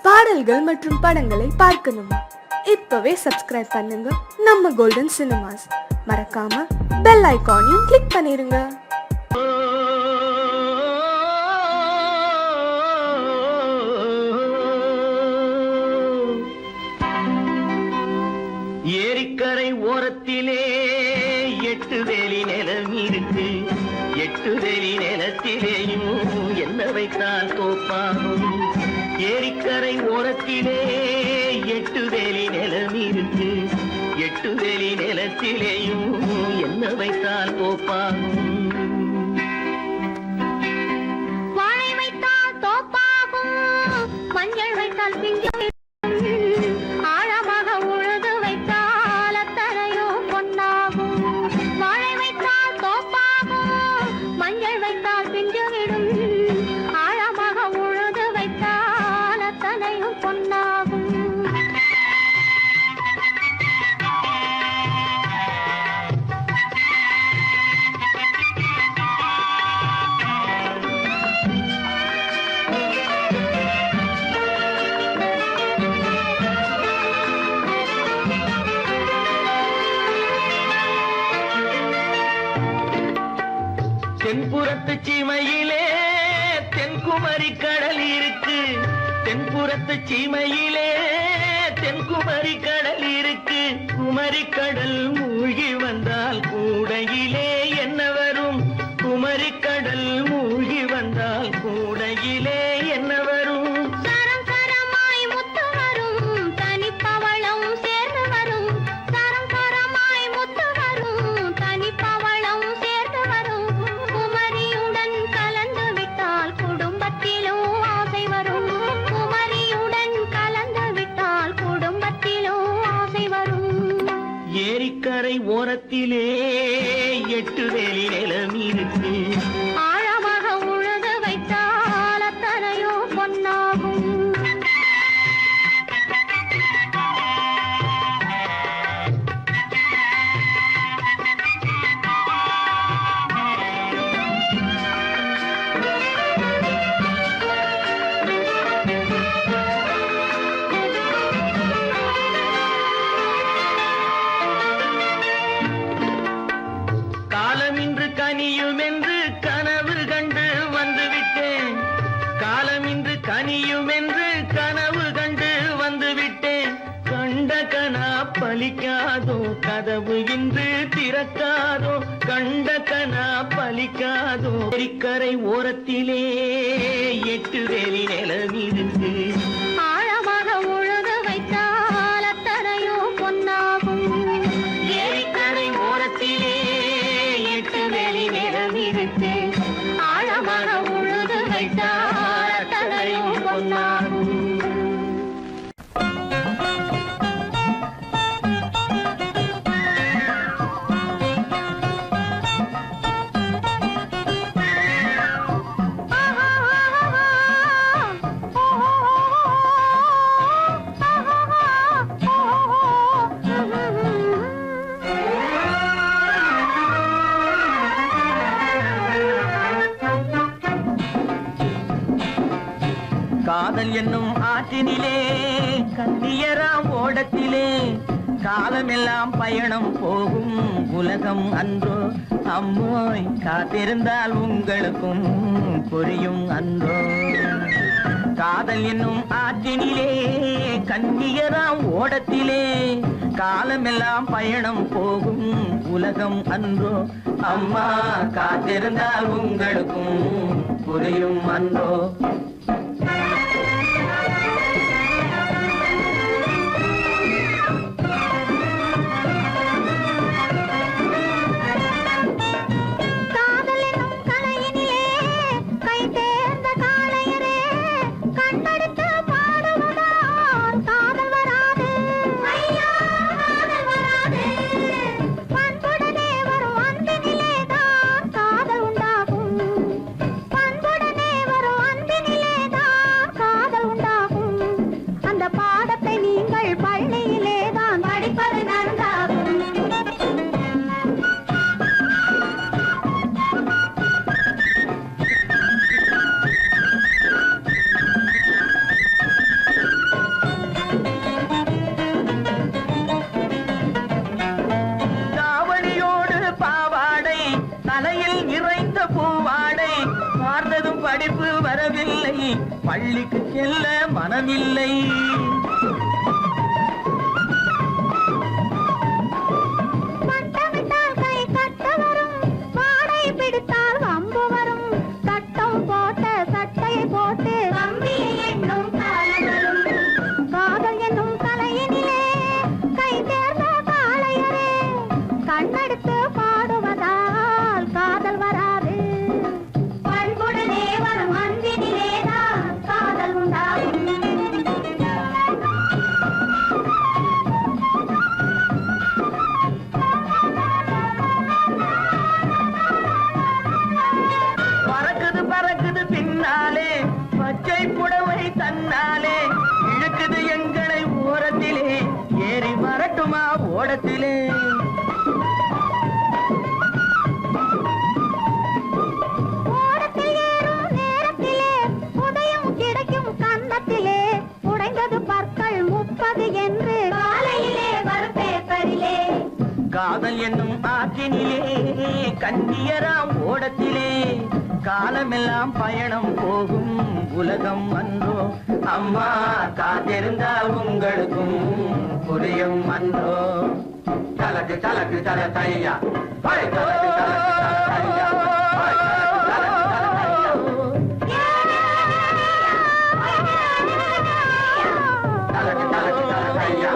பாடல்கள் மற்றும் படங்களை பார்க்கணுமா? இப்பவே சப்ஸ்கிரைப் பண்ணுங்க நம்ம கோல்டன் சினிமாஸ். மறக்காம பெல் ஐகானையும் கிளிக் பண்ணிருங்க. ஏரிக்கரை ஓரத்திலே 8 வேலி நிலம் இருக்கு. 8 வேலி நிலத்திலேயும் என்ன வைத்தால் தோப்பாகும். ஏரிக்கரை ஓரத்திலே 8 வேலி நிலம் இருக்கு. 8 வேலி நிலத்திலேயும் என்ன வைத்தால் தோப்பாகும். வாழை வைத்தால் தோப்பாகும், மஞ்சள் வைத்தால் பிஞ்சு, ஆழமாக உழுது வைத்தால் அத்தனையோ பொன்னாகும். வாழை வைத்தால் தோப்பாகும், மஞ்சள் வைத்தால் பிஞ்சுவிடும், ஆழமாக உழுது வைத்தால் அத்தனையும் பொன்னாகும். தென்புறத்து சீமையிலே தென்குமரி கடல் இருக்கு. தென்புறத்து சீமையிலே தென்குமரி கடல் இருக்கு. குமரி கடல் மூழ்கி வந்தால் கூடையிலே என்ன வரும்? குமரி கடல் மூழ்கி வந்தால் கூடையிலே என்ன வரும்? சரம் சரமாய் முத்து வரும், தனிப்பவளம் சேர்ந்து வரும். சரம் சரமாய் முத்து வரும், தனிப்பவளம் சேர்ந்து வரும். குமரியுடன் கலந்து விட்டால் குடும்பத்திலும் ஆசை வரும். குமரியுடன் கலந்து விட்டால் குடும்பத்திலும் ஆசை வரும். ஏரிக்கரை ஓரத்திலே 8 வேலி நிலம் இருக்கு. ஆழமாக உழுது வைத்தால் அத்தனையோ பொன்னாகும். காலமின்று கனியும் என்று கனவு கண்டு வந்துவிட்டேன். காலமின்று கனியும் என்று கனவு கண்டு வந்துவிட்டேன். கண்ட கனா பலிக்காதோ, கதவு இன்று திறக்காதோ. கண்ட கனா பலிக்காதோ. ஏரிக்கரை ஓரத்திலே 8 வேலி நிலம் இருக்கு. ஆழமாக உழுது வைத்தால் அத்தனையோ பொன்னாகும். ஏரிக்கரை ஓரத்திலே 8 வேலி நிலம் இருக்கு. ஆழமாக உழுது வைத்தால் அத்தனையோ பொன்னாகும். காதல் என்னும் ஆற்றினிலே கண்ணியராம் ஓடத்திலே காலமெல்லாம் பயணம் போகும் உலகம் அன்றோ. அம்மோய் காத்திருந்தால் உங்களுக்கும் புரியும் அன்றோ. காதல் என்னும் ஆற்றினிலே கண்ணியராம் ஓடத்திலே காலமெல்லாம் பயணம் போகும் உலகம் அன்றோ. அம்மா காத்திருந்தால் உங்களுக்கும் புரியும் அன்றோ. காதல் மனமில்லை. பட்டமிட்டால் கை கட்ட வரும், வாடை பிடித்தால் வம்பு வரும். சட்டம் போட்ட சட்டையை போட்டு கம்பியை எண்ணும் காலம் வரும். காதல் என்னும் தலையினிலே கை தேர்ந்த காளையரே, கண்ணெடுத்து பாடுவதால் காதல் வராது. பண்புடனே வரும் அன்பினிலேதான் காதல் உண்டாகும். பறக்குது பறக்குது பின்னாலே பச்சை புடவை தன்னாலே, இழுக்குது எங்களை ஓரத்திலே, ஏறி வரட்டுமா ஓடத்திலே. ஓடத்தில் ஏறும் நேரத்திலே உதயம் கிடைக்கும் கன்னத்திலே, உடைந்தது பற்கள் 30 என்று காலையிலே வரும் பேப்பரிலே. காதல் என்னும் ஆற்றினிலே கண்ணியராம் ஓடத்திலே, காலமெல்லாம் பயணம் போகும் உலகம் அன்றோ. அம்மா காத்திருந்தா உங்களுக்கும் புரியும் அன்றோ. தலக்கு தலக்கு தல தையா, தலக்கு தலக்கு தல தையா, தலக்கு தலக்கு தல தையா.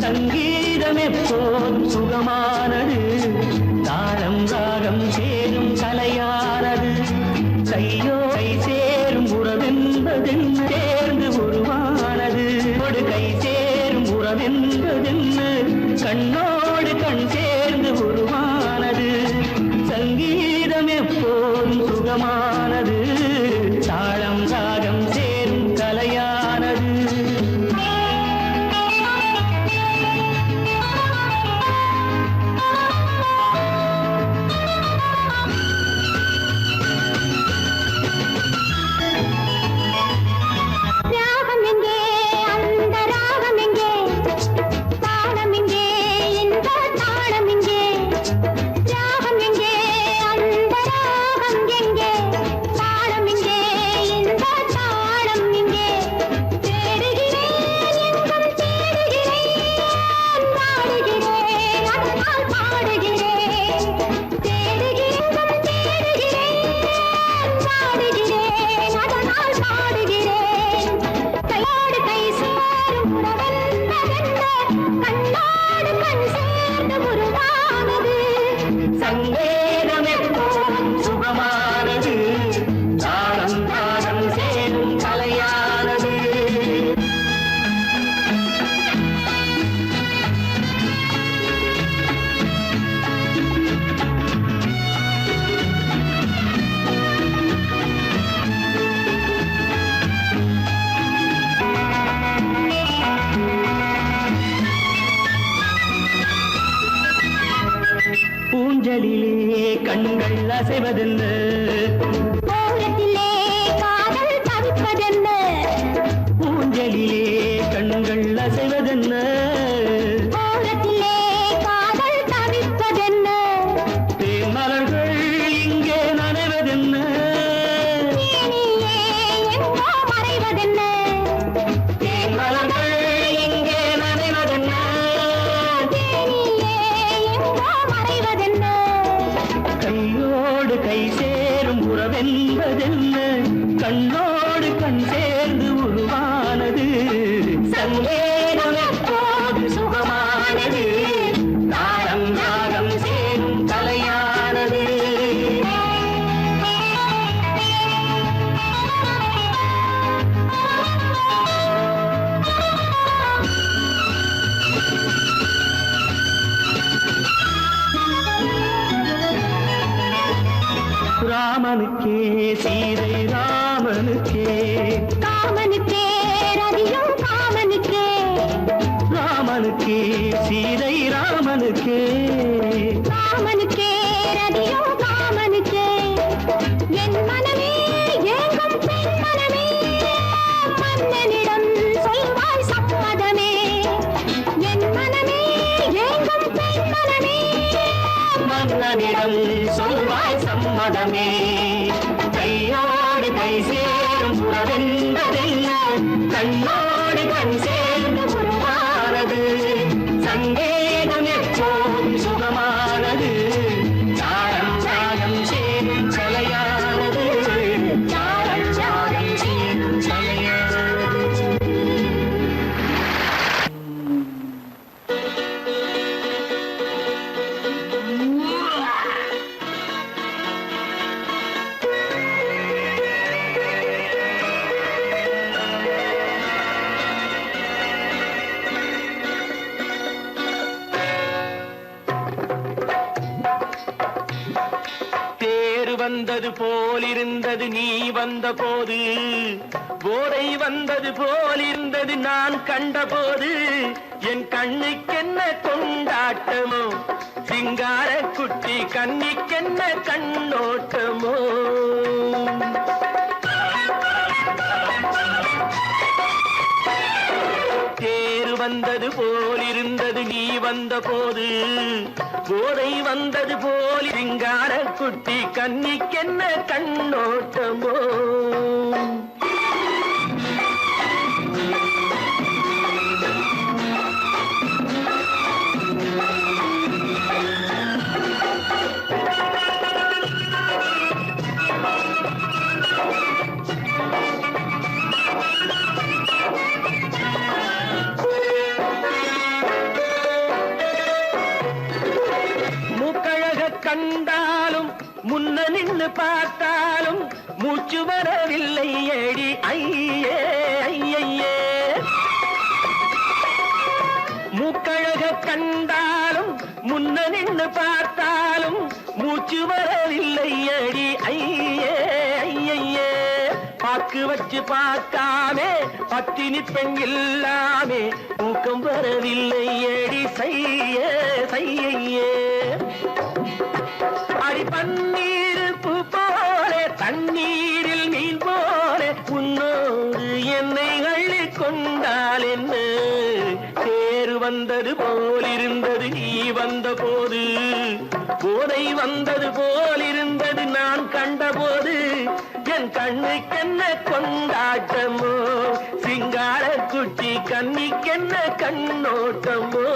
சங்கீதம் எப்போதும் சுகமானது, தாளம் ராகம் சேரும் கலையானது. கையோ கை சேரும் உறவென்பதென்ன, சேர்ந்து உருவானது. ஒரு கை சேரும் உறவென்பதென்ன, கண்ணோடு கண் சேர்ந்து உருவானது. சங்கீதம் எப்போதும் சுகமானது, தாளம் ராகம் சேரும் கலையானது. ராகம் எங்கே, அந்த ராகம் எங்கே, தாளம் எங்கே, இந்த தாளம் எங்கே. ராகம் எங்கே, அந்த ராகம் எங்கே, தாளம் எங்கே, இந்த தாளம் எங்கே. தேடுகிறேன், எங்கும் தேடுகிறேன், பாடுகிறேன், அதனால் பாடுகிறேன். தேடுகிறேன், எங்கும் தேடுகிறேன், பாடுகிறேன், அதனால் பாடுகிறேன். கையோடு கை சேரும் உறவென்பதென்ன, கண்ணோடு கண் சேர்ந்து உருவானது. சங்கீதம் எப்போதும் சுகமானது, தாளம் ராகம் சேரும் கலையானது. ஊஞ்சலிலே கண்கள் அசைவதென்ன, ஓரத்திலே காதல் தவிப்பதென்ன, ஊஞ்சலிலே கண்கள் அசைவதென்ன. ஓரத்திலே காதல் தவிப்பதென்ன. தேன்மலர்கள் இங்கே நனைவதென்ன, தேனியே எங்கோ மறைவதென்ன. தேன்மலர்கள் இங்கே நனைவதென்ன. தேனியே எங்கோ மறைவதென்ன. கையோடு கை சேரும் உறவென்பதென்ன, கண்ணோடு கண் சேர்ந்து உருவானது. சங்கீதம் எப்போதும் சுகமானது, தாளம் ராகம் சேரும் கலையானது. சீதை ராமனுக்கே காமனுக்கே ரதியும் காமனுக்கே ராமனுக்கே சீதை ராமனுக்கே காமனுக்கே ரதியும் காமனுக்கே என் மனமே ஏங்கும் பெண் மனமே மன்னனிடம் சொல்வாய் சம்மதமே என் மனமே ஏங்கும் பெண் மனமே மன்னனிடம் சொல்வாய் சம்மதமே கையோடு கை சேரும் உறவென்பதென்ன கண்ணோடு கண் சேர்ந்து உருவானது சங்கேதம் எப்போதும் சுகமானது சாரம் சாரம் சேரும் சலையானது சாரம் சாரம் சேரும் சலையானது தேர் வந்தது போலிருந்தது நீ வந்த போது போதை வந்தது போலிருந்தது நான் கண்டபோது என் கண்ணுக்கென்ன கொண்டாட்டமோ சிங்கார குட்டி கண்ணிக்கென்ன கண்ணோட்டமோ தேர் வந்தது போலிருந்தது நீ வந்த போது போதை வந்தது போல் சிங்கார குட்டி கண்ணிக்கென்ன கண்ணோட்டமோ கண்டாலும் முன்ன நின்னு பார்த்தாலும் மூச்சு வரவில்லை ஏடி ஐயே ஐயே மூக்கழக கண்டாலும் முன்ன நின்னு பார்த்தாலும் மூச்சு வரவில்லை ஏடி ஐயே ஐயே பாக்கு வச்சு பார்க்காமே பத்தினி பெண் இல்லாமே தூக்கம் வரவில்லை ஏடி செய்யே செய்யே அடி பன்னீர் பூ போல தண்ணீரில் மீன் போல உன்னோடு என்னை அள்ளி கொண்டால் என்ன தேர் வந்தது போலிருந்தது நீ வந்த போது போதை வந்தது போலிருந்தது நான் கண்டபோது என் கண்ணுக்கென்ன கொண்டாட்டமோ சிங்கார குட்டி கண்ணிக்கென்ன கண்ணோட்டமோ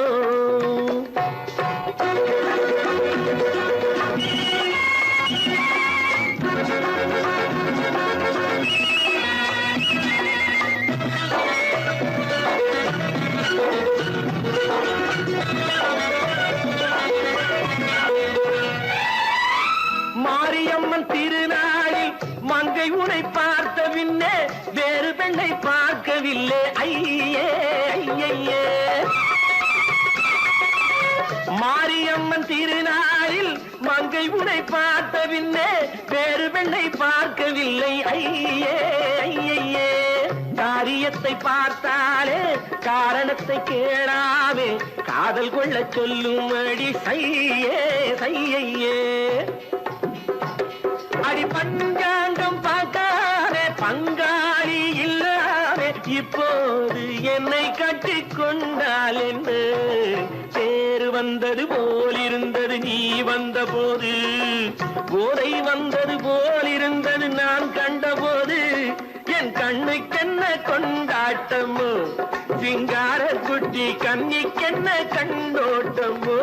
மாரியம்மன் திருநாளில் மங்கை உனை பார்த்த பின்னே வேறு பெண்ணை பார்க்கவில்லை ஐயே ஐயே மாரியம்மன் திருநாளில் மங்கை உனை பார்த்த பின்னே வேறு பெண்ணை பார்க்கவில்லை ஐயே ஐயே காரியத்தை பார்த்தாலே காரணத்தை கேளாமே காதல் கொள்ள சொல்லும் அடி சையே சையே அடி பஞ்சாங்கம் பார்க்காதே பங்காளி இல்லாமே இப்போது என்னை கட்டி கொண்டால் என்று தேர் வந்தது போலிருந்தது நீ வந்த போது போதை வந்தது போலிருந்தது நான் கண்டபோது என் கண்ணுக்கென்ன கொண்டாட்டமோ சிங்கார குட்டி கண்ணிக்கென்ன கண்ணோட்டமோ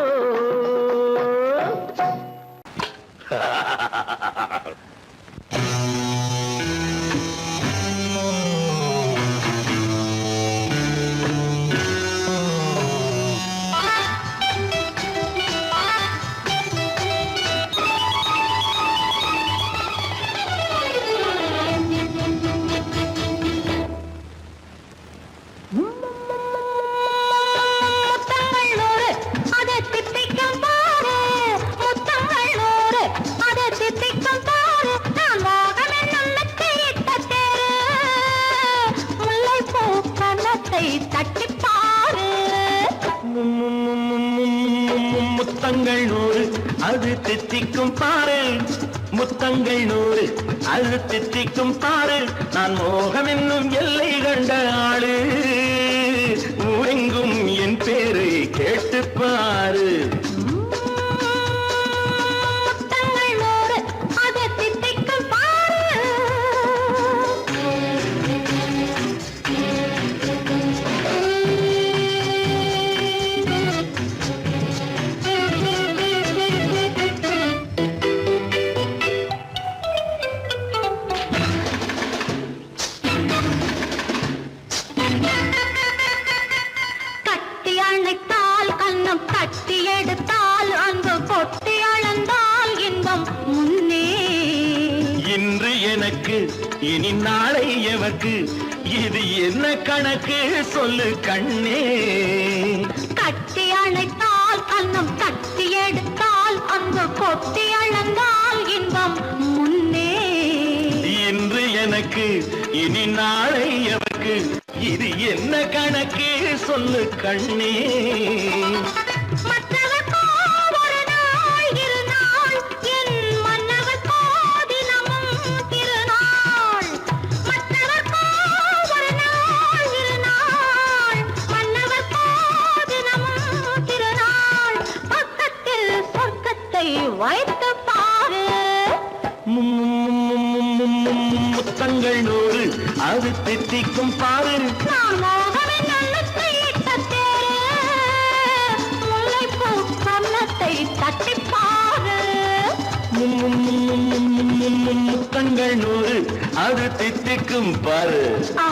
முத்தங்கள் நூறு அதை தித்திக்கும் பாரு முத்தங்கள் நூறு அதை தித்திக்கும் பாரு முத்தங்கள் 100 அது தித்திக்கும் பாரு, முத்தங்கள் 100 அது தித்திக்கும் பாரு. நான் மோகம் என்னும் எல்லை கண்ட ஆளு, ஊரெங்கும் என் பேரை கேட்டுப்பாரு. முத்தங்கள் 100 அது தித்திக்கும் பாரு. கட்டி அணைத்தால் கண்ணம் தட்டி எடுத்தால் அன்பு பொட்டி அளந்தால் இன்பம் முன்னே. இன்று எனக்கு இனி நாளை எவர்க்கு, இது என்ன கணக்கு சொல்லு கண்ணே. கட்டி அணைத்தால் கண்ணம் தட்டி எடுத்தால் அன்பு பொட்டி அளந்தால் இன்பம் முன்னே. இன்று எனக்கு இனி நாளை எவர்க்கு, இது என்ன கணக்கு சொல்லு கண்ணே. மற்றவர்க்கோ ஒரு நாள் இரு நாள், என் மன்னவர்க்கோ தினமும் திருநாள். மற்றவர்க்கோ ஒரு நாள் இரு நாள், மன்னவர்க்கோ தினமும் திருநாள். பக்கத்தில் சொர்க்கத்தை வைத்து பாரு. முத்தங்கள் 100 அது தித்திக்கும் பாரு. நான் மோகனின் நல்லத்தை இட்ட தேரு, முல்லைப்பூ கன்னத்தை தட்டிப் பாரு. முத்தங்கள் 100 அது தித்திக்கும் பாரு. ஆ,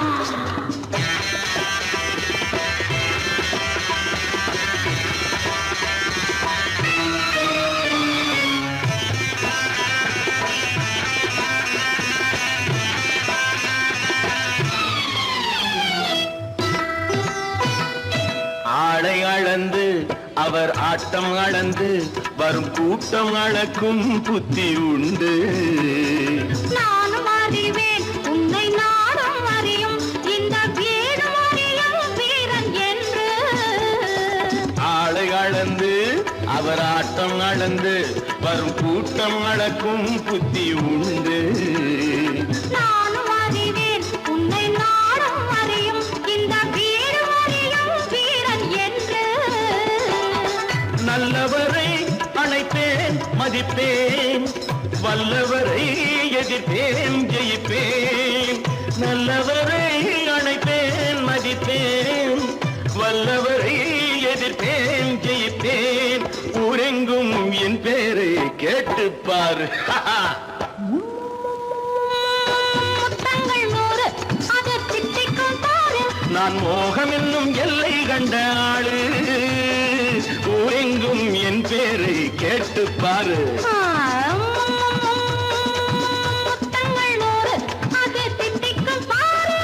ஆடை அளந்து அவர் ஆட்டம் அளந்து வரும் கூட்டம் அளக்கும் புத்தி உண்டு. நானும் அறிவேன் உன்னை நானும் அறியும் இந்த வீடும் அறியும் வீரன் என்று. ஆடை அளந்து அவர் ஆட்டம் அளந்து வரும் கூட்டம் அளக்கும் புத்தி உண்டு. நானும் அறிவேன் உன்னை நானும் அறியும் இந்த வீடும் அறியும் வீரன் என்று. நல்லவரை அணைப்பேன் மதிப்பேன், வல்லவரை எதிர்ப்பேன் ஜெயிப்பேன். நல்லவரை அணைப்பேன் மதிப்பேன், வல்லவரை எதிர்ப்பேன் ஜெயிப்பேன். ஊரெங்கும் என் பேரை கேட்டுப்பார். முத்தங்கள் 100 அது தித்திக்கும் பாரு. நான் மோகம் என்னும் எல்லை கண்ட ஆளு, ஊரெங்கும் என் பேரை கேட்டுப்பாரு. முத்தங்கள் 100 அது தித்திக்கும் பாரு.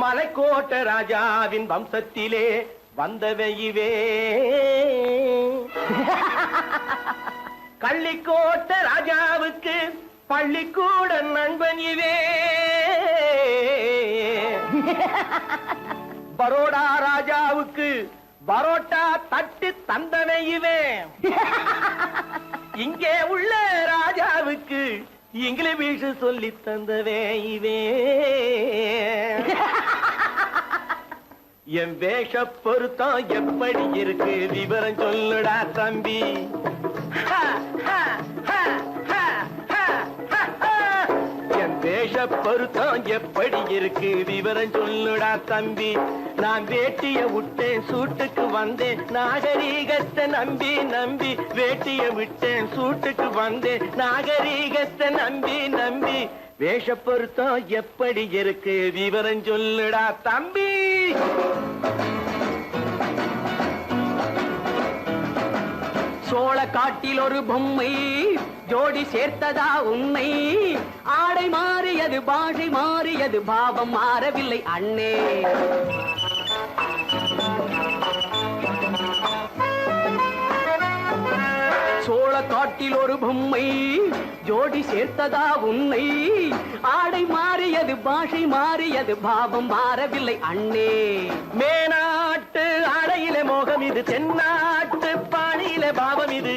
மலைக்கோட்ட ராஜாவின் வம்சத்திலே வந்தவையுவே, கள்ளிக்கோட்ட ராஜாவுக்கு பள்ளிக்கூட நண்பன் இவே. பரோடா ராஜாவுக்கு பரோட்டா தட்டு தந்தனை இவே. இங்கே உள்ள ராஜாவுக்கு இங்கிலீஷ் சொல்லி தந்தவே இவே. என் வேஷ பொருத்தம் எப்படி இருக்கு விவரம் சொல்லுடா தம்பி. என் வேஷ பொருத்தம் எப்படி இருக்கு விவரம் சொல்லுடா தம்பி. நான் வேட்டிய விட்டேன் சூட்டுக்கு வந்தேன் நாகரீகத்தை நம்பி நம்பி. வேட்டிய விட்டேன் சூட்டுக்கு வந்தேன் நாகரீகத்தை நம்பி நம்பி. வேஷ பொருத்தம் எப்படி இருக்கு விவரம் சொல்லுடா தம்பி. சோழ காட்டில் ஒரு பொம்மை ஜோடி சேர்த்ததா உண்மை. ஆடை மாறியது பாஷை மாறியது பாவம் மாறவில்லை அண்ணே. சோழ காட்டில் ஒரு பொம்மை ஜோடி சேர்த்ததா உன்னை ஆடை மாறியது பாஷை மாறியது பாவம் மாறவில்லை அண்ணே மேனாட்டு ஆடையிலே மோகம் இது தென்னாட்டு பாணியிலே பாவம் இது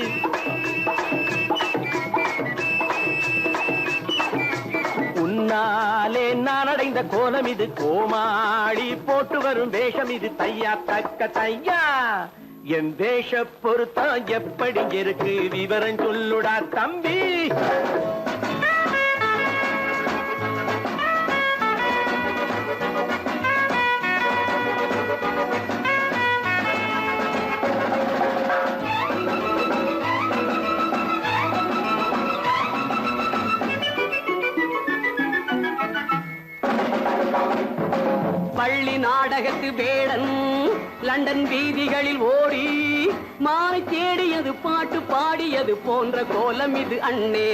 உன்னாலே நான் அடைந்த கோலம் இது கோமாளி போட்டு வரும் வேஷம் இது தையா தக்க தையா என் வேஷ பொருத்தம் எப்படி இருக்கு விவரம் சொல்லுடா தம்பி பள்ளி நாடகத்து வேடன் லண்டன் வீதிகளில் ஓடி மாலை தேடியது பாட்டு பாடியது போன்ற கோலம் இது அண்ணே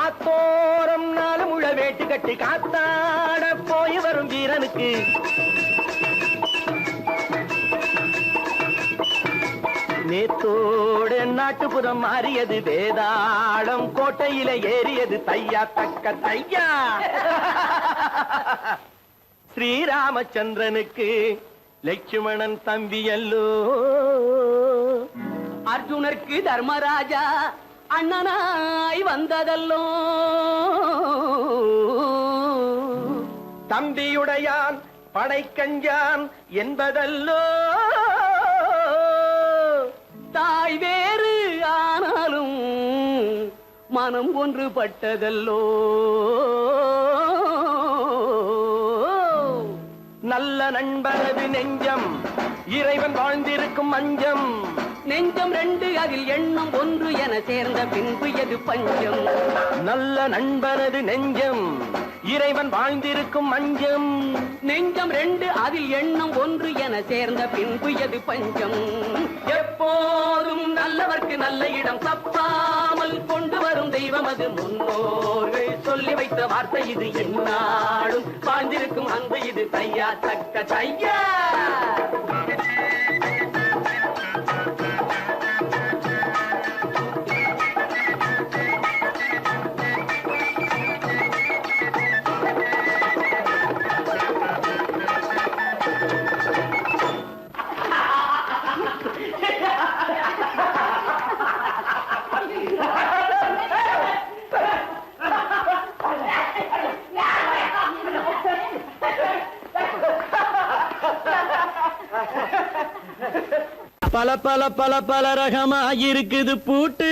ஆத்தோரம் நாலு முழ வேட்டு கட்டி காத்தாட போய் வரும் வீரனுக்கு நேத்தோடு நாட்டுப்புறம் மாறியது வேதாளம் கோட்டையில ஏறியது தையா தக்க தையா ஸ்ரீராமச்சந்திரனுக்கு லட்சுமணன் தம்பி அல்லோ அர்ஜுனருக்கு தர்மராஜா அண்ணனாய் வந்ததல்லோ தம்பியுடையான் படைக்கஞ்சான் என்பதல்லோ தாய் வேறு ஆனாலும் மனம் ஒன்றுபட்டதல்லோ நல்ல நண்பனது நெஞ்சம் இறைவன் வாழ்ந்திருக்கும் மஞ்சம் நெஞ்சம் ரெண்டு அதில் எண்ணம் ஒன்று என சேர்ந்த பின்பு எது பஞ்சம் நல்ல நண்பனது நெஞ்சம் இறைவன் வாழ்ந்திருக்கும் மஞ்சம் நெஞ்சம் ரெண்டு அதில் எண்ணம் ஒன்று என சேர்ந்த பின்பு எது பஞ்சம் எப்போதும் நல்லவர்க்கு நல்ல இடம் தப்பாமல் கொண்டு வரும் தெய்வம் அது முன்னோர்கள் சொல்லி வைத்த வார்த்தை இது எந்நாளும் வாழ்ந்திருக்கும் அந்த இது தையா தக்க தையா பல பல பல பல ரகமா இருக்குது பூட்டு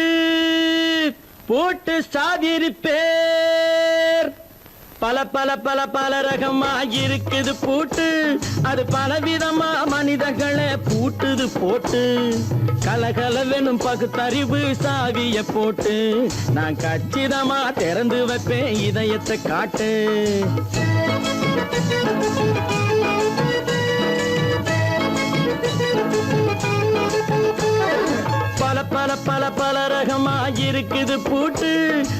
பூட்டு சாதிரி பேர் பல பல பல பல ரகமா இருக்குது பூட்டு அது பலவிதமா மனிதர்களை பூட்டுது போட்டு கலகலவெனும் பகுத்தறிவு சாவிய போட்டு நான் கச்சிதமா திறந்து வைப்பேன் இதயத்தை காட்டு பல பல பல பல ரகமா இருக்குது பூட்டு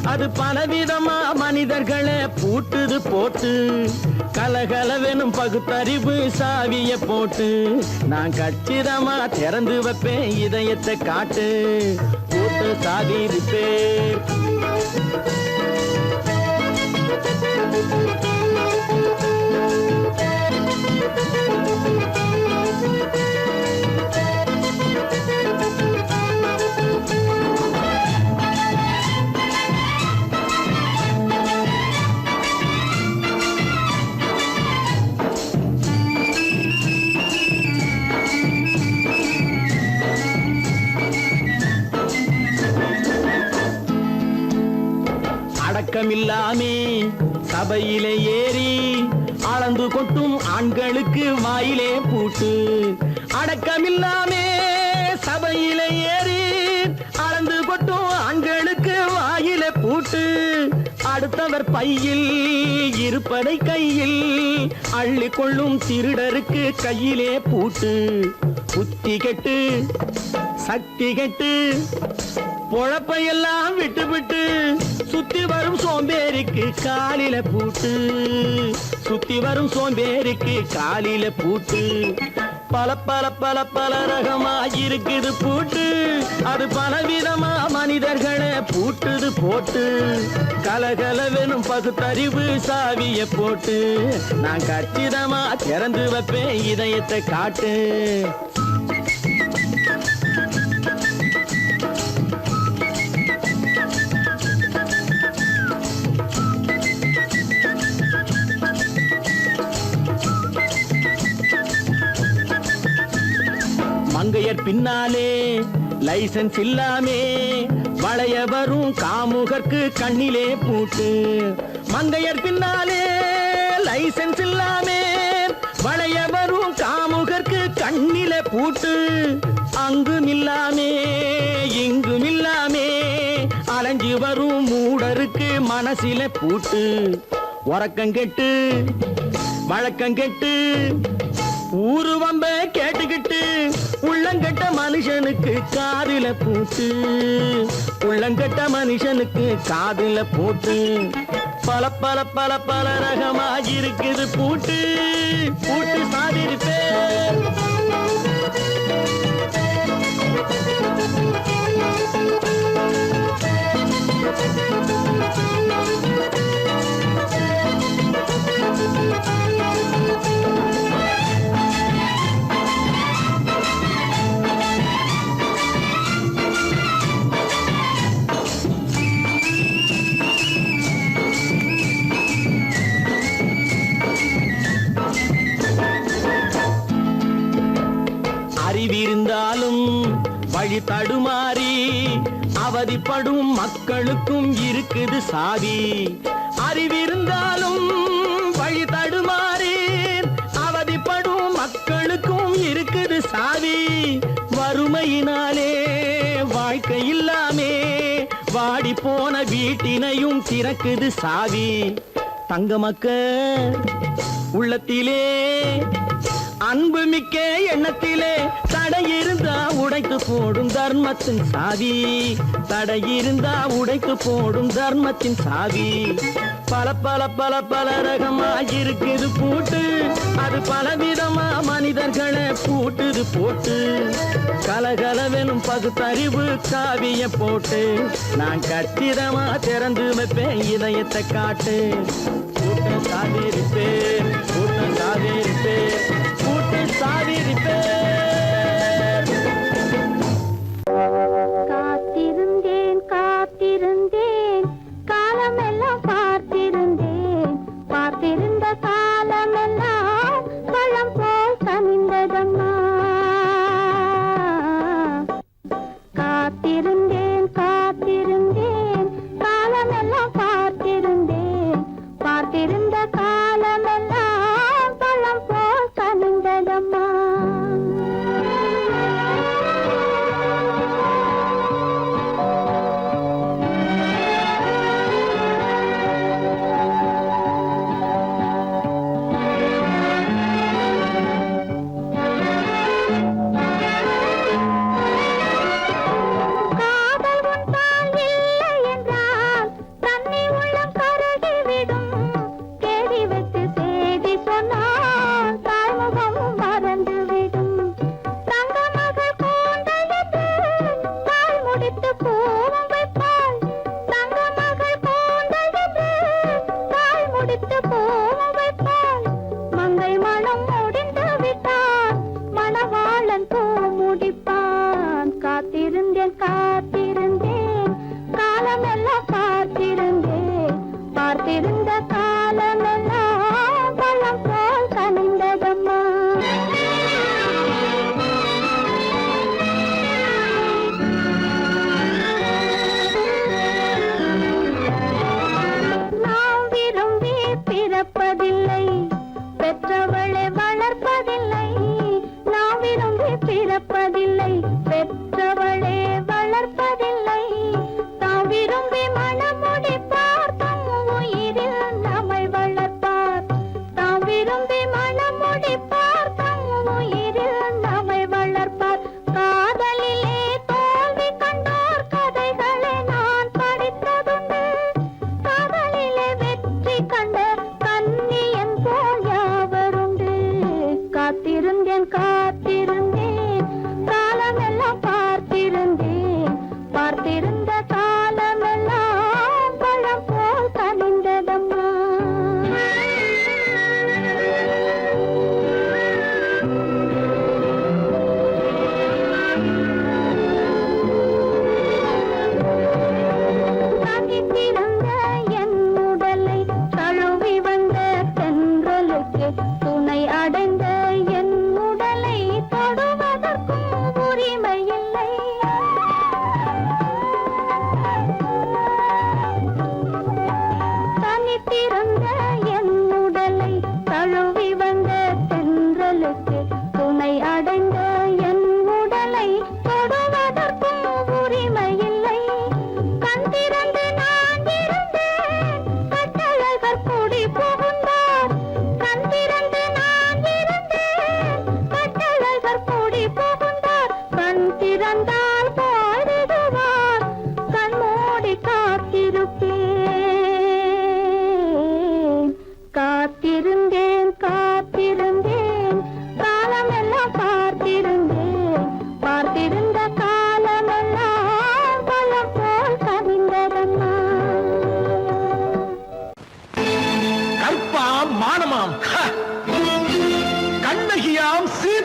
அது பலவிதமா மனிதர்களை பூட்டுது போட்டு கலகலவெனும் பகுத்தறிவு சாவிய போட்டு நான் கச்சிதமா திறந்து வைப்பேன் இதயத்தை காட்டு பூட்டு சாவி பேர் அடக்கமில்லாமே சபையிலே ஏறி அளந்து கொட்டும் ஆண்களுக்கு வாயிலே பூட்டு அடக்கமில்லாமே சபையிலே ஏறி அளந்து கொட்டும் ஆண்களுக்கு வாயிலே பூட்டு அடுத்தவர் பையில் இருப்பதை கையில் அள்ளி கொள்ளும் திருடருக்கு கையிலே பூட்டு புத்தி கெட்டு சக்தி கெட்டு பொழப்பையெல்லாம் விட்டு விட்டு சுத்தி வரும் சோம்பேறிக்கு காலில பூட்டு சுத்தி வரும் சோம்பேறிக்கு காலில பூட்டு பல பல பல பல ரகமா இருக்குது பூட்டு, அது பலவிதமா மனிதர்களை பூட்டுது போட்டு. கலகலவெனும் பகுத்தறிவு சாவிய போட்டு, நான் கச்சிதமா திறந்து வைப்பேன் இதயத்தை காட்டு. மங்கையர் பின்னாலே லைசன்ஸ் இல்லாமே வளைய வரும் காமுகர்க்கு கண்ணிலே பூட்டு. மங்கையர் பின்னாலே லைசன்ஸ் இல்லாமே வளைய வரும் காமுகர்க்கு கண்ணிலே பூட்டு. அங்கும் இல்லாமே இங்கும் இல்லாமே அலைஞ்சு வரும் மூடருக்கு மனசில பூட்டு. உறக்கங்கெட்டு வழக்கங்கெட்டு ஊருவம்ப கேட்டுக்கிட்டு உள்ளங்கட்ட மனுஷனுக்கு காதில பூட்டு. உள்ளங்கட்ட மனுஷனுக்கு காதில பூட்டு. பல பல பல பல ரகமா இருக்குது பூட்டு. பூட்டு சாதிருப்பேன். அறிவிருந்தாலும் வழி தடுமாறி அவதிப்படும் மக்களுக்கும் இருக்குது சாவி. அறிவிருந்தாலும் வழி தடுமாறி அவதிப்படும் மக்களுக்கும் இருக்குது சாவி. வறுமையினாலே வாழ்க்கை இல்லாமே வாடி போன வீட்டினையும் திறக்குது சாவி. தங்க மக்க உள்ளத்திலே அன்பு மிக்க எண்ணத்திலே தடை இருந்தா உடைத்து போடும் தர்மத்தின் சாவி. தடை இருந்தா உடைத்து போடும் தர்மத்தின் சாவி. பல பல பல பல ரகமா இருக்குது பூட்டு, அது பலவிதமா மனிதர்களை பூட்டுது போட்டு. கலகலவெனும் பகுத்தறிவு காவிய போட்டு, நான் கச்சிதமா திறந்து வைப்பேன் இதயத்தை காட்டு. கூட்டம் சாதிருப்பேன், கூட்டம் சாதிருப்பேன், கூட்டம் சாதிருப்பேன். காத்திருந்தேன் காத்திருந்தேன் காலமெல்லாம் பார்த்திருந்தேன். பார்த்திருந்த காலமெல்லாம் பழம் போல் கனிந்ததம்மா. காத்திருந்தேன் காத்திருந்தேன் காலமெல்லாம் பார்த்திருந்தேன். பார்த்திருந்த காலமெல்லாம் பழம் போல் கனிந்ததம்மா. காதல் உன்பால் இல்லை என்றால் தன்னை உள்ளம் கருகிவிடும். தேடி வைத்து செய்தி சொன்னால் தாய்முகமும் மறந்துவிடும். தங்க மகள் கூந்தலிட்டு தாய் முடித்து பூவும் வைப்பாள். தங்க மகள் கூந்தலிட்டு தாய் முடித்து பூவும் வைப்பாள். மங்கை மனம் முடிந்து விட்டான், மணவாளன் பூ முடிப்பான். காத்திருந்தேன் காத்திருந்தேன் காலமெல்லாம் பார்த்திருந்தேன். பார்த்திருந்த காலமெல்லாம் பழம் போல் கனிந்ததம்மா. நாம் விரும்பி பிறப்பதில்லை, பெற்றவளை வள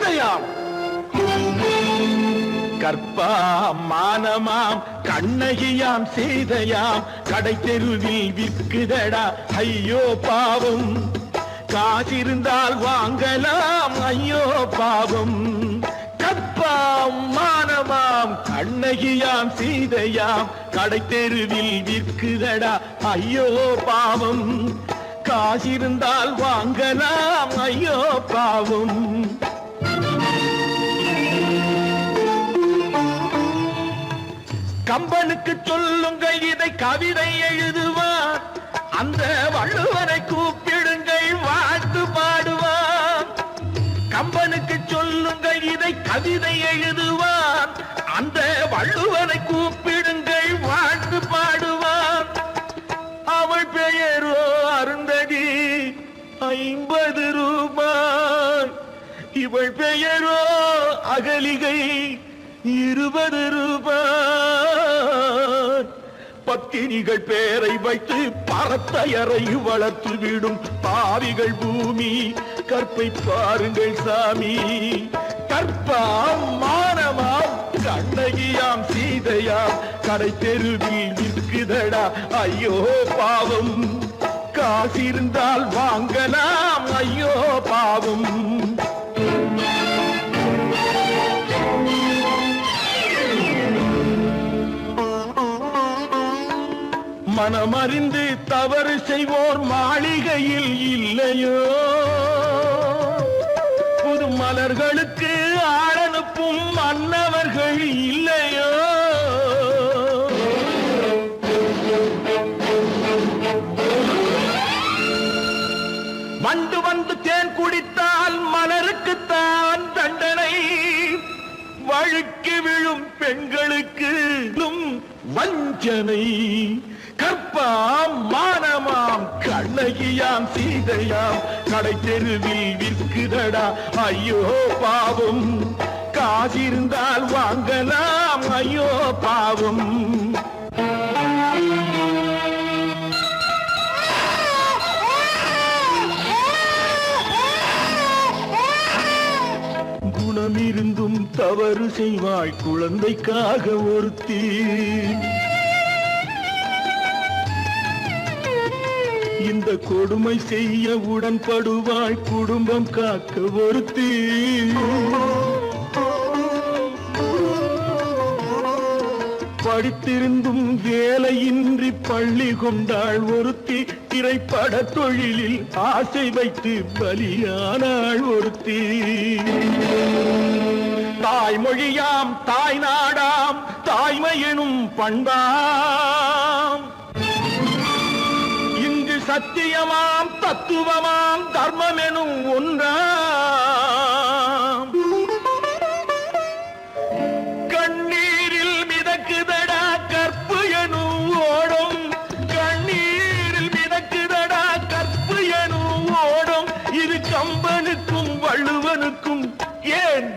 சீதையாம் கற்பாம் மானமாம் கண்ணகியாம் சீதையாம் கடை தெருவில் விற்குதடா ஐயோ பாவம் காசிருந்தால் வாங்கலாம் ஐயோ பாவம் கற்பாம் மானமாம் கண்ணகியாம் சீதையாம் கடை தெருவில் விற்குதடா ஐயோ பாவம் காசிருந்தால் வாங்கலாம் ஐயோ பாவம் கம்பனுக்கு சொல்லுங்கள் இதை கவிதை எழுதுவார் அந்த வள்ளுவரை கூப்பிடுங்கள் வாழ்த்து பாடுவார் கம்பனுக்கு சொல்லுங்கள் இதை கவிதை எழுதுவார் அந்த வள்ளுவரை கூப்பிடுங்கள் வாழ்த்து பாடுவார் அவள் பெயரோ அருந்ததி 50 ரூபாய் இவள் பெயரோ அகலிகை 20 ரூபாய் பத்தினிகள் பேரை வைத்து பரத்தையறை வளர்த்து விடும் பாவிகள் பூமி கற்பை பாருங்கள் சாமி கற்பாம் மானமாம் கண்ணகியாம் சீதையாம் கடை தெருவில் விற்குதடா ஐயோ பாவம் காசிருந்தால் வாங்கலாம் ஐயோ பாவம் மனமறிந்து தவறு செய்வோர் மாளிகையில் இல்லையோ புது மலர்களுக்கு ஆளனுப்பும் மன்னவர்கள் இல்லையோ வண்டு வந்து தேன் குடித்தால் மலருக்குத்தான் தண்டனை வழுக்கி விழும் பெண்களுக்கு வஞ்சனை கற்பாம் மானமாம் கண்ணகியாம் சீதையாம் கடை தெருவில் விற்குதடா ஐயோ பாவம் காசிருந்தால் வாங்கலாம் ஐயோ பாவம் குணமிருந்தும் தவறு செய்வாய் குழந்தைக்காக ஒருத்தி இந்த கொடுமை செய்ய உடன்படுவாய் குடும்பம் காக்க ஒருத்தி படித்திருந்தும் வேலையின்றி பள்ளி கொண்டாள் ஒருத்தி திரைப்பட தொழிலில் ஆசை வைத்து பலியானாள் ஒருத்தி தாய்மொழியாம் தாய் நாடாம் தாய்மையெனும் பண்பாம் இங்கு சத்தியமாம் தத்துவமாம் தர்மமெனும் ஒன்றாம் கண்ணீரில் மிதக்குதடா கற்பு எனும் ஓடும் கண்ணீரில் மிதக்குதடா கற்பு எனும் ஓடும் இது கம்பனுக்கும் வள்ளுவனுக்கும் ஏன்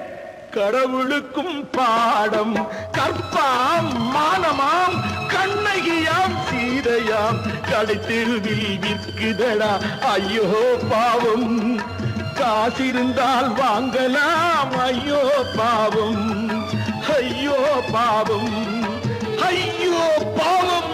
கடவுளுக்கும் பாடம் கற்பாம் மானமாம் கண்ணகியாம் சீதையாம் கடை தெருவில் விற்குதடா ஐயோ பாவம் காசிருந்தால் வாங்கலாம் ஐயோ பாவம் ஐயோ பாவம் ஐயோ பாவம்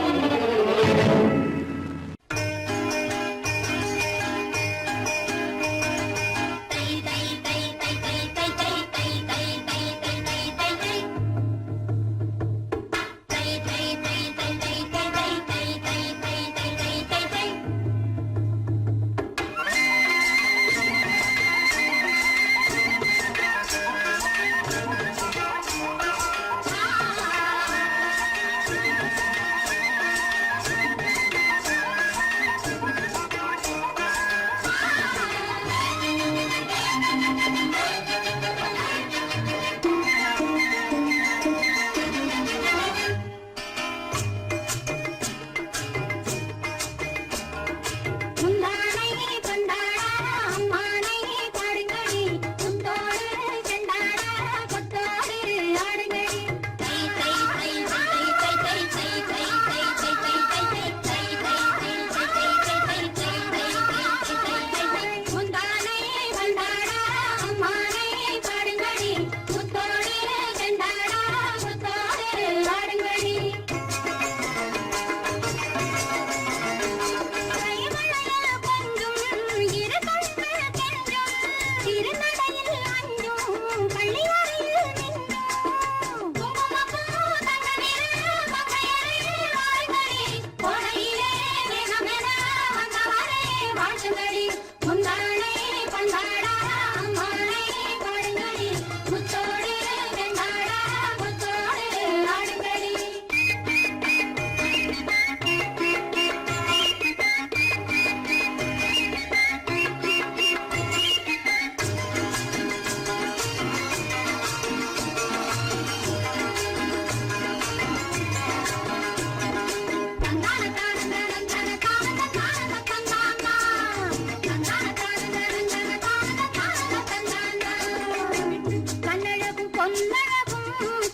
பொன்னழகும்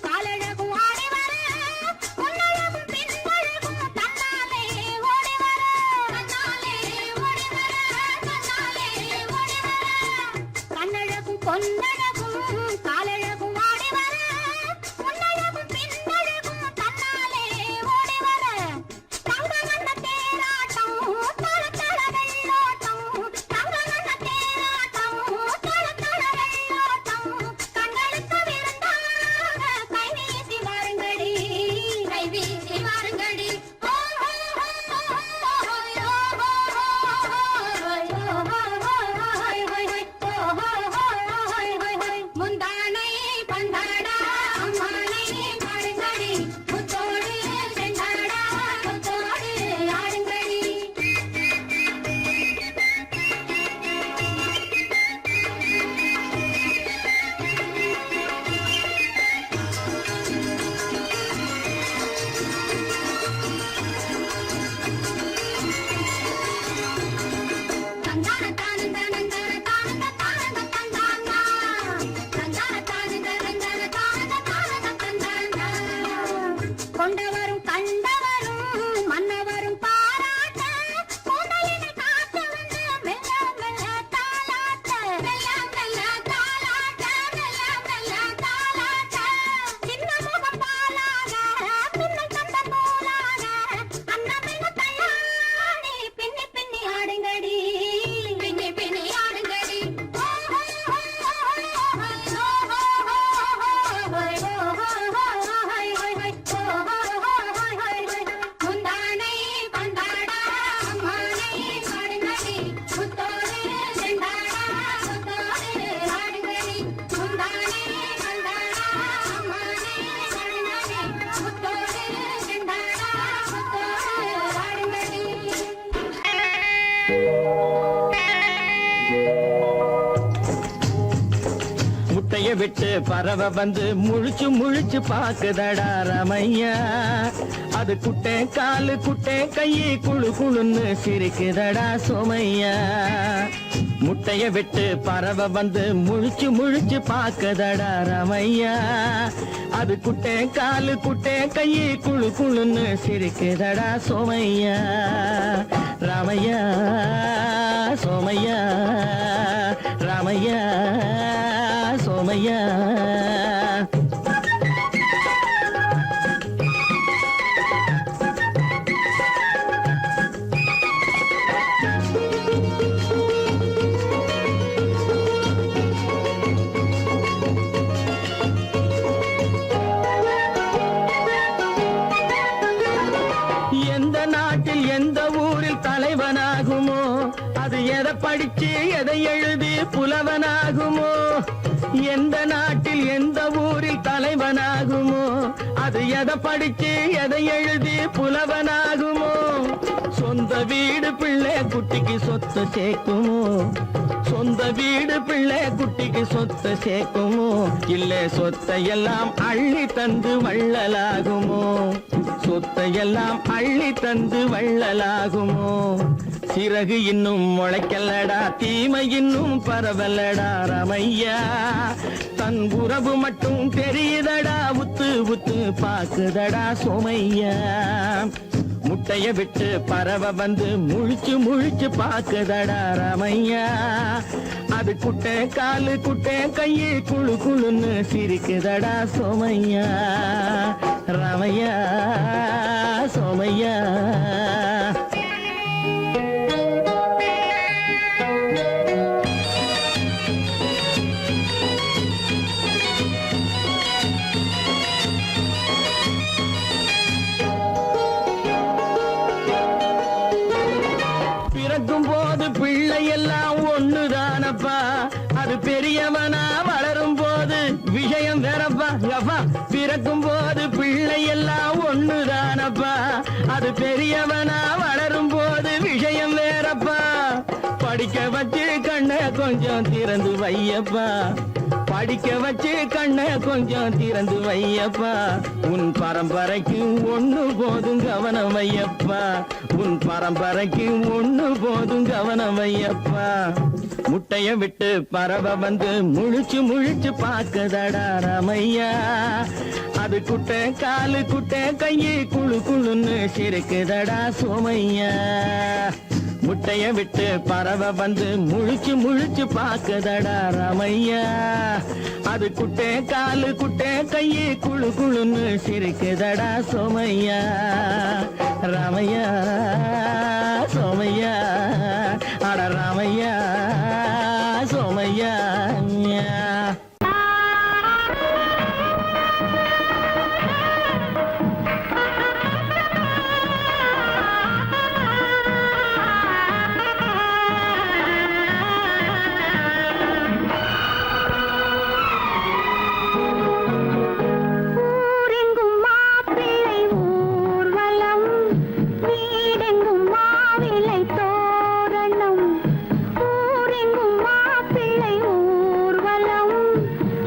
காலழகும் ஆடி வர பொன்னழகும் பின்னழகும் தன்னாலே ஓடி வர தன்னாலே ஓடி வர தன்னாலே ஓடி வர கண்ணழகும் பொன்னழகும் காலழகும் ஆடி வர பொன்னழகும் பின்னழகும் தன்னாலே ஓடி வர தங்க வண்ண தேராட்டம் தள தள வெள்ளோட்டம் தங்க வண்ண தேராட்டம் தள தள வெள்ளோட்டம் கண்களுக்கு விருந்தாக கை வீசி வாருங்கடி கை வீசி வாருங்கடி முந்தானை பந்தாடா அம்மானை பாடுங்கடி முத்தோடு செண்டாடா முத்தோடு ஆடுங்கடி தந்தான தானந்தன தானந்த தானந்த தந்தானா தந்தான தானந்தன தானந்த தானந்த தந்தானா கொண்டவரும் கண்டவரும் மன்னவரும் பாராட்ட கூந்தலினை காத்து வந்து மெல்ல மெல்ல தாலாட்ட மெல்ல மெல்ல தாலாட்ட மெல்ல மெல்ல தாலாட்ட சின்ன முகம் பாலாக பின்னல் தந்த நூலாக அன்னமெல்ல தள்ளாடி பின்னி பின்னி ஆடுங்கடி பின்னி பின்னி ஆடுங்கடி முந்தானை பந்தாடா அம்மானை பாடுங்கடி முத்தோடு செண்டாடா முத்தோடு ஆடுங்கடி முந்தானை பந்தாடா அம்மானை பாடுங்கடி முத்தோடு செண்டாடா முத்தோடு ஆடுங்கடி முட்டைய விட்டு பறவை வந்து முழிச்சு முழிச்சு பாக்குதடா ரமையா அது குட்டை காலு குட்டை கையை குழு குழுன்னு சிரிக்குதடா சோமையா முட்டைய விட்டு பறவை வந்து முழிச்சு முழிச்சு பாக்குதடா ரமையா அது குட்டை காலு குட்டை கையை குழு குழுன்னு சிரிக்குதடா சோமையா ராமையா சோமையா ராமையா சோமையா எந்த நாட்டில் எந்த ஊரில் தலைவனாகுமோ அது எதை படிச்சு எதை எழுதி புலவனாகுமோ எந்த நாட்டில் எந்த ஊரில் தலைவனாகுமோ அது எதை படிச்சு எதை எழுதி புலவனாகுமோ சொந்த வீடு பிள்ளை குட்டிக்கு சொத்து சேர்க்குமோ சொந்த வீடு பிள்ளை குட்டிக்கு சொத்தை சேர்க்குமோ இல்ல சொத்தை எல்லாம் அள்ளி தந்து வள்ளலாகுமோ சொத்தை எல்லாம் அள்ளி தந்து வள்ளலாகுமோ சிறகு இன்னும் முளைக்கல்லடா தீமை இன்னும் பரவலடா ரமையா தன் உறவு மட்டும் தெரியுதடா உத்து உத்து பாக்குதடா சோமையா முட்டைய விட்டு பறவை வந்து முழிச்சு முழிச்சு பாக்குதடா ரமையா அது குட்டை காலு குட்டை கையை குழு குழுன்னு சிரிக்குதடா சோமையா ரமையா சோமையா பிறக்கும் போது பிள்ளை எல்லாம் ஒண்ணுதானப்பா அது பெரியவனா வளரும் போது விஷயம் வேறப்பா அப்பா பிறக்கும் போது பிள்ளை எல்லாம் ஒண்ணுதானப்பா அது பெரியவனா வளரும் போது விஷயம் வேறப்பா படிக்க வச்சு கண்ணை கொஞ்சம் திறந்து வையப்பா படிக்க வச்சு கண்ணை கொஞ்சம் திறந்து வையப்பா உன் பரம்பரைக்கு ஒண்ணு போதும் கவனம் வையப்பா உன் பரம்பரைக்கு ஒண்ணு போதும் கவனம் வையப்பா முட்டைய விட்டு பறவை வந்து முழிச்சு முழிச்சு பாக்குதடா ராமையா. அது குட்டை காலு குட்டை கையு குழு குழுன்னு சிரிக்குதடா சோமையா. முட்டைய விட்டு பறவை வந்து முழிச்சு முழிச்சு பாக்குதடா ராமையா. அது குட்டை காலு குட்டை கையு குழு குழுன்னு சிரிக்குதடா சோமையா. ராமையா சோமையா அட ராமையா சோமையா. ஊரெங்கும் மாப்பிள்ளை ஊர்வலம், வீடெங்கும் மாவிலை தோரணம். ஊரெங்கும் மாப்பிள்ளை ஊர்வலம்,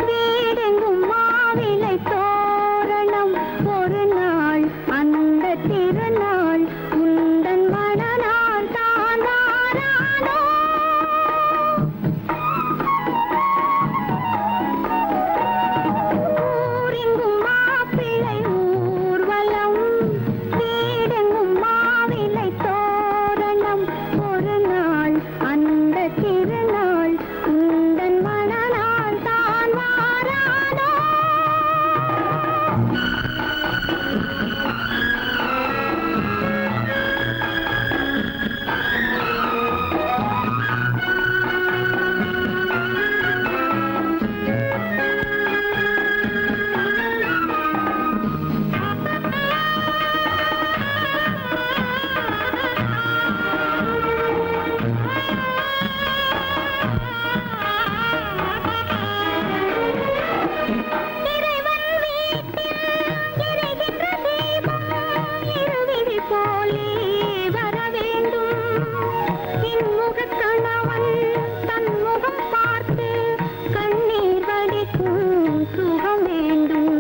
வீடெங்கும் மாவிலை தோரணம். ஒரு நாள் அந்த திருநாள் உந்தன் மணநாள் தான் வாரானோ. ஊரெங்கும் மாப்பிள்ளை ஊர்வலம், வீடெங்கும் மாவிலை தோரணம். ஒரு நாள் அந்த திருநாள் உந்தன் மணநாள் தான் வாரானோ. இறைவன் வீட்டில் எரிகின்ற தீபம் இருவிழி போலே வர வேண்டும். இன்முகக் கணவன் தன் முகம் பார்த்து கண்ணீர் வடிக்கும் சுகம் வேண்டும்.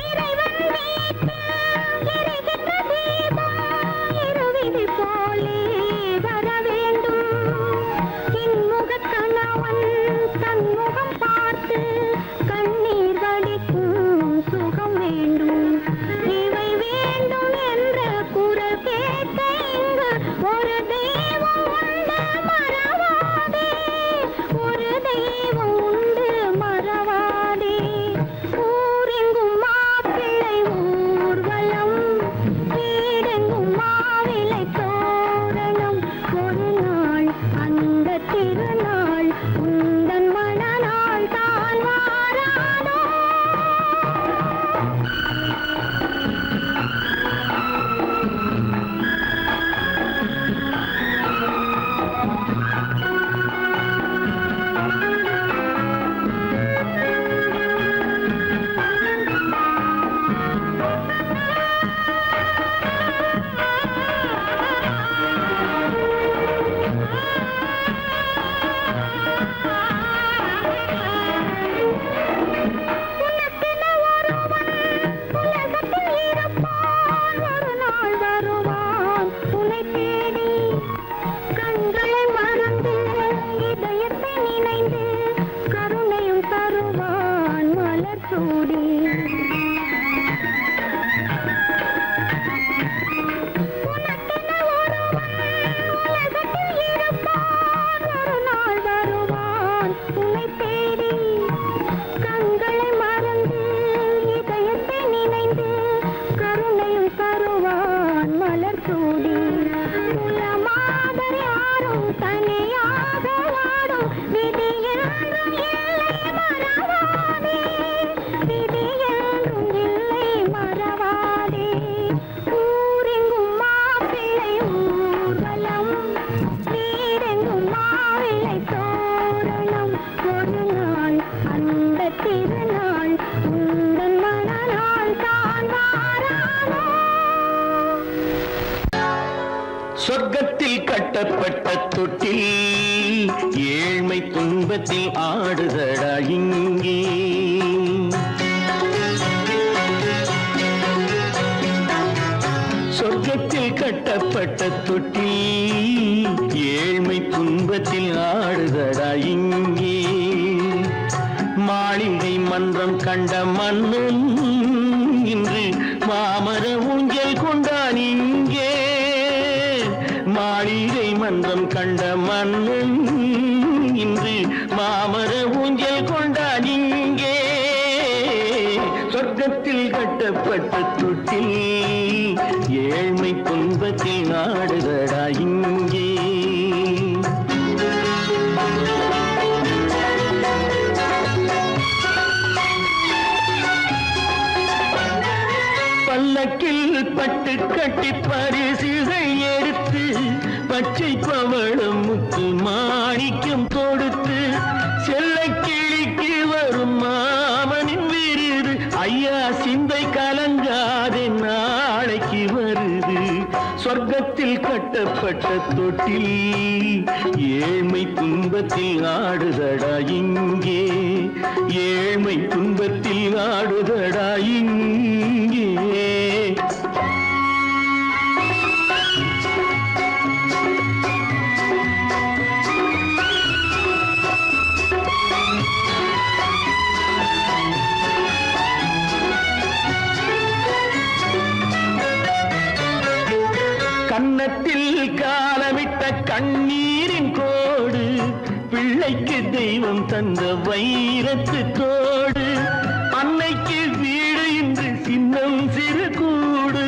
இறைவன் வீட்டில் எரிகின்ற தீபம் இருவிழி போலே வர வேண்டும். இன்முகக் கணவன் தன் முகம் பார்த்து கண்ணீர் வடிக்கும் சுகம் வேண்டும். இவை வேண்டும் என்ற குரல் கேட்க இங்கு ஒரு தெய்வம் உண்டு மறவாதே. ஒரு தெய்வம் உண்டு மறவாதே. ஊரெங்கும் மாப்பிள்ளை ஊர்வலம், வீடெங்கும் மாவிலை தோரணம். ஒரு நாள் அந்த திருநாள் உந்தன் மணநாள் தான் வாரானோ. உனக்கென ஒருவன் உலகத்தில் இருப்பான், ஒரு நாள் வருவான் உன்னை தேடி. கண்களை மறந்து இதயத்தை நினைந்து கருணையும் தருவான் மலர் சூடி. உனக்கென ஒருவன் உலகத்தில் இருப்பான், ஒரு நாள் வருவான் உன்னை தேடி. கண்களை மறந்து இதயத்தை நினைந்து கருணையும் தருவான் மலர் சூடி. குலமாதர் யாரும் தனியாக வாடும் விதி என்றும் இல்லை மறவாதே. விதி என்றும் இல்லை மறவாதே. ஊரெங்கும் மாப்பிள்ளை ஊர்வலம், வீடெங்கும் மாவிலை தோரணம். ஒரு நாள் அந்த திருநாள் உந்தன் மணநாள் தான் வாரானோ. சொர்க்கத்தில் கட்டப்பட்ட தொட்டில் ஏழ்மை துன்பத்தில் ஆடுதடா இங்கே. சொர்க்கத்தில் கட்டப்பட்ட தொட்டில் ஏழ்மை துன்பத்தில் ஆடுதடா இங்கே மாளிகை மன்றம் கண்ட மன்னன் இன்று மாமர ஊஞ்சல் கொண்டான் இங்கே மாளிகை மன்றம் கண்ட மன்னன் இன்று மாமர ஊஞ்சல் கொண்டான் இங்கே சொர்க்கத்தில் கட்டப்பட்ட தொட்டில் ஏழ்மை துன்பத்தில் ஆடுதடா இங்கே பல்லக்கில் பட்டு கட்டி பரிசுகள் எடுத்து பச்சை பவளம் முத்து மாணிக்கம் தொடுத்து செல்ல கிளிக்கு வரும் மாமனின் விருது ஐயா சிந்தை கலங்காதே நாளைக்கு வருது சொர்க்கத்தில் கட்டப்பட்ட தொட்டில் ஏழ்மை துன்பத்தில் ஆடுதடா இங்கே ஏழ்மை துன்பத்தில் ஆடுதடா இங்கே கன்னத்தில் காலமிட்ட கண்ணீரின் கோடு பிள்ளைக்கு தெய்வம் தந்த வைரத்து தோடு அன்னைக்கு வீடு இன்று சின்னம் சிறு கூடு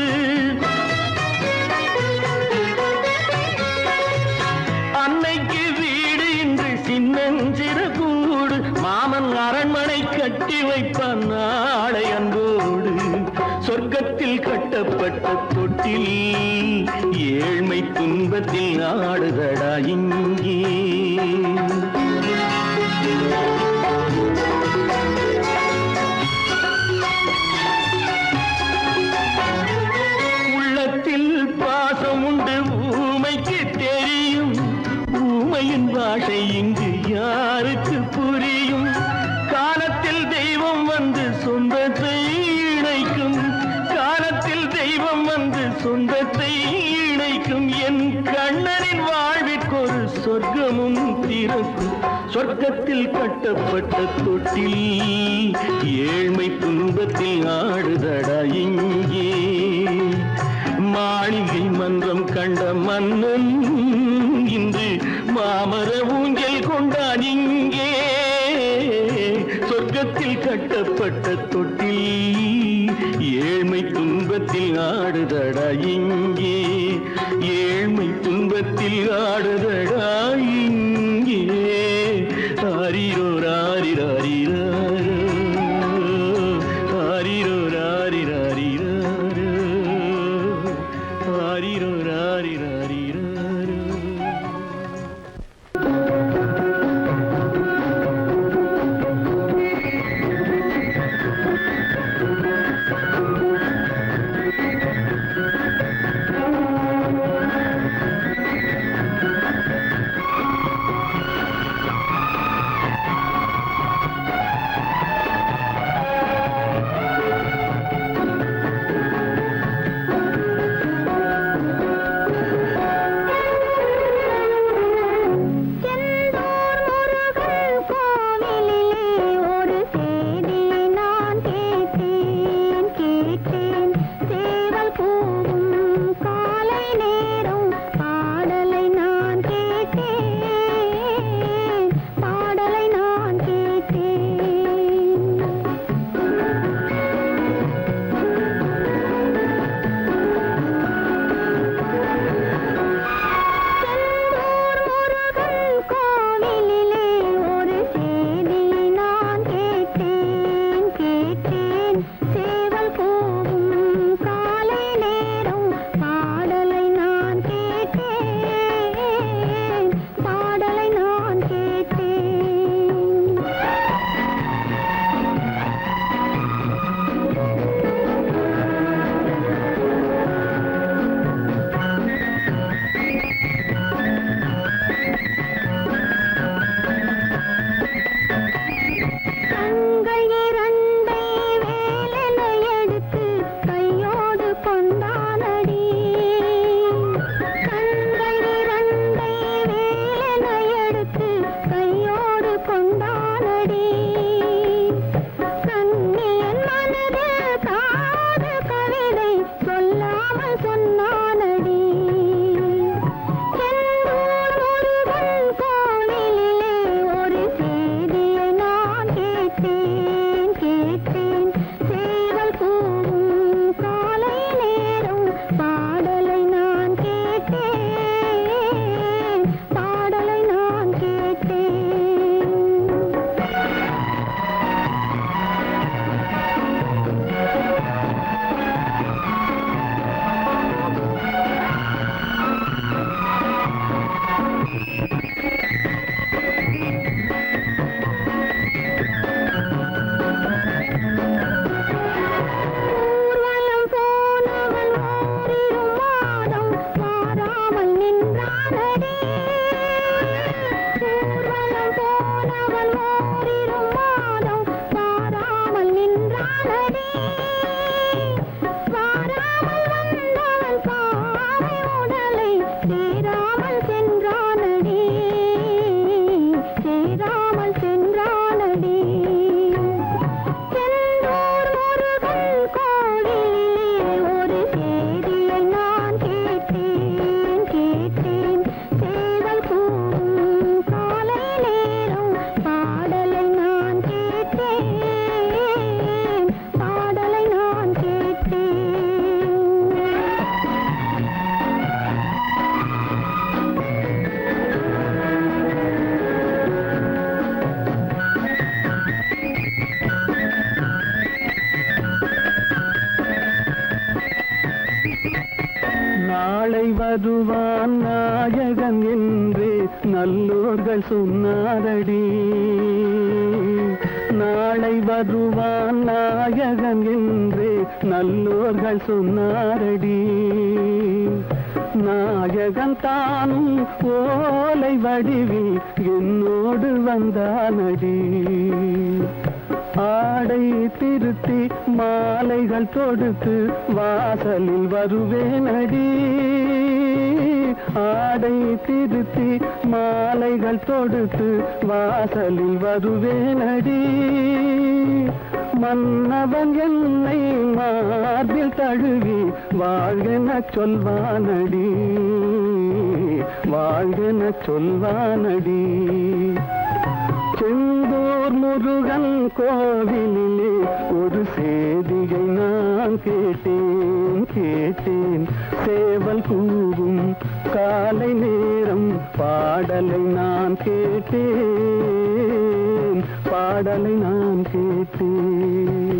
அன்னைக்கு வீடு இன்று சின்னம் சிறு கூடு மாமன் அரண்மனை கட்டி வைப்பான் நாளை அன்போடு சொர்க்கத்தில் கட்டப்பட்ட தொட்டில் ஏழ்மை துன்பத்தில் ஆடுதடா இங்கே உள்ளத்தில் பாசம் உண்டு ஊமைக்கு தெரியும் ஊமையின் பாஷை இங்கு யாருக்கு புரியும் காலத்தில் தெய்வம் வந்து சொந்தத்தை இணைக்கும் காலத்தில் தெய்வம் வந்து சொந்தத்தை இணைக்கும் என் கண்ணனின் வாழ்விற்கொரு சொர்க்கமும் திறக்கும் சொர்க்கத்தில் கட்டப்பட்ட தொட்டில் ஏழ்மை துன்பத்தில் ஆடுதடா இங்கே மாளிகை மன்றம் கண்ட மன்னன் இன்று மாமர ஊஞ்சல் கொண்டான் இங்கே சொர்க்கத்தில் கட்டப்பட்ட தொட்டில் ஏழ்மை துன்பத்தில் ஆடுதடா இங்கே ஏழ்மை துன்பத்தில் ஆடுதடா இங்கே ஆரிரோ ராரிராரிரோ ஆரிரோ ராரிராரிரோ ஆரிரோ ராரிராரிரோ ஊர்வலம் போனவன் ஓரிரு மாதம் மாறாமல் நின்றானடி. ஊர்வலம் போனவன் ஓரிரு மாதம் மாறாமல் நின்றானடி. வாராமல் வந்தவன் பாவை உடலை சேராமல் சென்றானடி. சேராமல் சென்றானடி. செந்தூர் முருகன் கோவிலிலே ஒரு செய்தியை நான் கேட்டேன் கேட்டேன். சேவல் கூவும் காலை நேரம் பாடலை நான் கேட்டேன். பாடலை நான் கேட்டேன். நாளை வருவான் நாயகன் என்று நல்லோர்கள் சொன்னாரடி. நாளை வருவான் நாயகன் என்று நல்லோர்கள் சொன்னாரடி. நாயகன் தானும் ஓலை வடிவில் என்னோடு வந்தானடி. ஆடை திருத்தி மாலைகள் தொடுத்து வாசலில் வருவேனடி. ஆடை திருத்தி மாலைகள் தொடுத்து வாசலில் வருவேனடி. மன்னவன் என்னை மார்பில் தழுவி வாழ்கென சொல்வானடி. வாழ்கென சொல்வானடி. செந்தூர் முருகன் கோவிலிலே ஒரு செய்தியை நான் கேட்டேன் கேட்டேன். சேவல் கூவும் காலை நேரம் பாடலை நான் கேட்டேன். பாடலை நான் கேட்டேன்.